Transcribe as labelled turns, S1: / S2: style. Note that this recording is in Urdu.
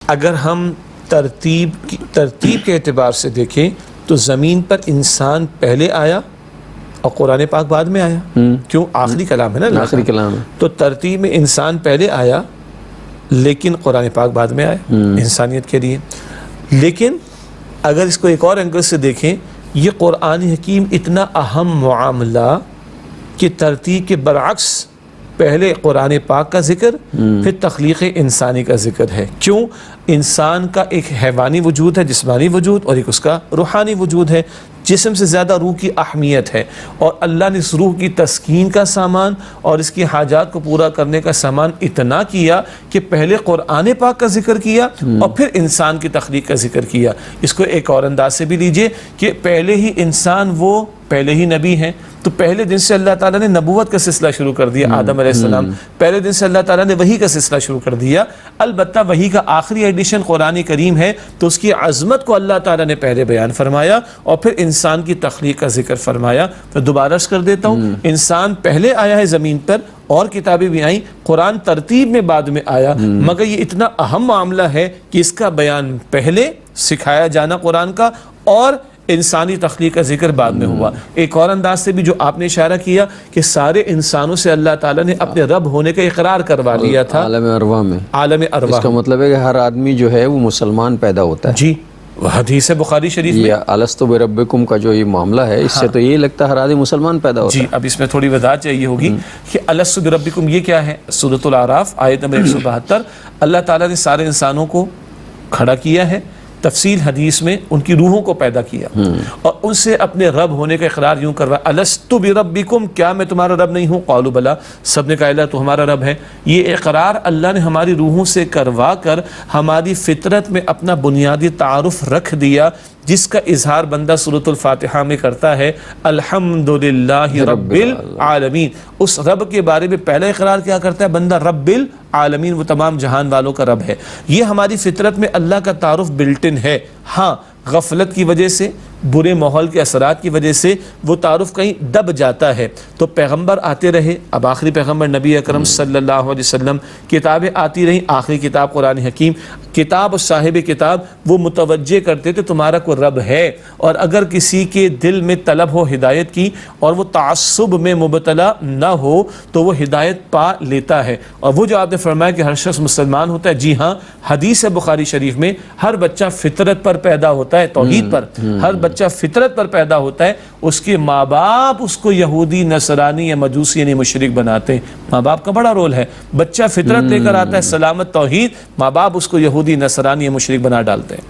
S1: اگر ہم ترتیب کے اعتبار سے دیکھیں تو زمین پر انسان پہلے آیا اور قرآن پاک بعد میں آیا. کیوں؟ آخری کلام ہے نا،
S2: آخری کلام ہے.
S1: تو ترتیب میں انسان پہلے آیا لیکن قرآن پاک بعد میں آیا انسانیت کے لیے. لیکن اگر اس کو ایک اور اینگل سے دیکھیں، یہ قرآن حکیم اتنا اہم معاملہ کہ ترتیب کے برعکس پہلے قرآن پاک کا ذکر پھر تخلیق انسانی کا ذکر ہے. کیوں؟ انسان کا ایک حیوانی وجود ہے، جسمانی وجود، اور ایک اس کا روحانی وجود ہے. جسم سے زیادہ روح کی اہمیت ہے، اور اللہ نے اس روح کی تسکین کا سامان اور اس کی حاجات کو پورا کرنے کا سامان اتنا کیا کہ پہلے قرآن پاک کا ذکر کیا اور پھر انسان کی تخلیق کا ذکر کیا. اس کو ایک اور انداز سے بھی لیجئے کہ پہلے ہی انسان وہ پہلے ہی نبی ہیں. تو پہلے دن سے اللہ تعالیٰ نے نبوت کا سلسلہ شروع کر دیا. آدم علیہ السلام پہلے دن سے اللہ تعالیٰ نے وحی کا سلسلہ شروع کر دیا. البتہ وحی کا آخری ایڈیشن قرآن کریم ہے، تو اس کی عظمت کو اللہ تعالیٰ نے پہلے بیان فرمایا اور پھر انسان کی تخلیق کا ذکر فرمایا. میں دوبارہ عرض کر دیتا ہوں، انسان پہلے آیا ہے زمین پر، اور کتابیں بھی آئیں، قرآن ترتیب میں بعد میں آیا، مگر یہ اتنا اہم معاملہ ہے کہ اس کا بیان پہلے سکھایا جانا قرآن کا، اور انسانی تخلیق کا ذکر بعد میں ہوا. ایک اور انداز سے بھی جو آپ نے اشارہ کیا کہ سارے انسانوں سے اللہ تعالیٰ نے اپنے رب ہونے کا اقرار کروا لیا تھا
S2: عالم ارواح میں.
S1: عالم ارواح
S2: اس کا مطلب ہے کہ ہر آدمی جو ہے وہ مسلمان پیدا ہوتا ہے.
S1: جی، حدیث بخاری شریف میں
S2: یہ الستو بربکم کا جو یہ معاملہ ہے، اس سے تو یہ لگتا ہے ہر آدمی مسلمان پیدا ہوتا ہے.
S1: جی، اب اس میں تھوڑی وضاحت چاہیے ہوگی کہ الستو بربکم یہ کیا ہے. سورۃ الاعراف آیت نمبر 172، اللہ تعالیٰ نے سارے انسانوں کو کھڑا کیا ہے، تفصیل حدیث میں ان کی روحوں کو پیدا کیا اور ان سے اپنے رب ہونے کا اقرار یوں کروا، الستو بربکم، کیا میں تمہارا رب نہیں ہوں؟ قالوا بلا، سب نے کہا اللہ تو ہمارا رب ہے. یہ اقرار اللہ نے ہماری روحوں سے کروا کر ہماری فطرت میں اپنا بنیادی تعارف رکھ دیا، جس کا اظہار بندہ سورۃ الفاتحہ میں کرتا ہے، الحمدللہ رب العالمین. اس رب کے بارے میں پہلا اقرار کیا کرتا ہے بندہ؟ رب العالمین، وہ تمام جہان والوں کا رب ہے. یہ ہماری فطرت میں اللہ کا تعارف بلٹ ان ہے. ہاں، غفلت کی وجہ سے، برے ماحول کے اثرات کی وجہ سے وہ تعارف کہیں دب جاتا ہے. تو پیغمبر آتے رہے، اب آخری پیغمبر نبی اکرم صلی اللہ علیہ وسلم، کتابیں آتی رہیں، آخری کتاب قرآن حکیم. کتاب اور صاحب کتاب وہ متوجہ کرتے تھے تمہارا کوئی رب ہے، اور اگر کسی کے دل میں طلب ہو ہدایت کی اور وہ تعصب میں مبتلا نہ ہو تو وہ ہدایت پا لیتا ہے. اور وہ جو آپ نے فرمایا کہ ہر شخص مسلمان ہوتا ہے، جی ہاں، حدیث بخاری شریف میں ہر بچہ فطرت پر پیدا ہوتا ہے، توحید پر. ہر بچہ فطرت پر پیدا ہوتا ہے. اس کے ماں باپ اس کو یہودی، نصرانی یا مجوسی یعنی مشرک بناتے ہیں. ماں باپ کا بڑا رول ہے. بچہ فطرت لے کر آتا ہے سلامت توحید، ماں باپ اس کو یہودی، نصرانی یا مشرک بنا ڈالتے ہیں.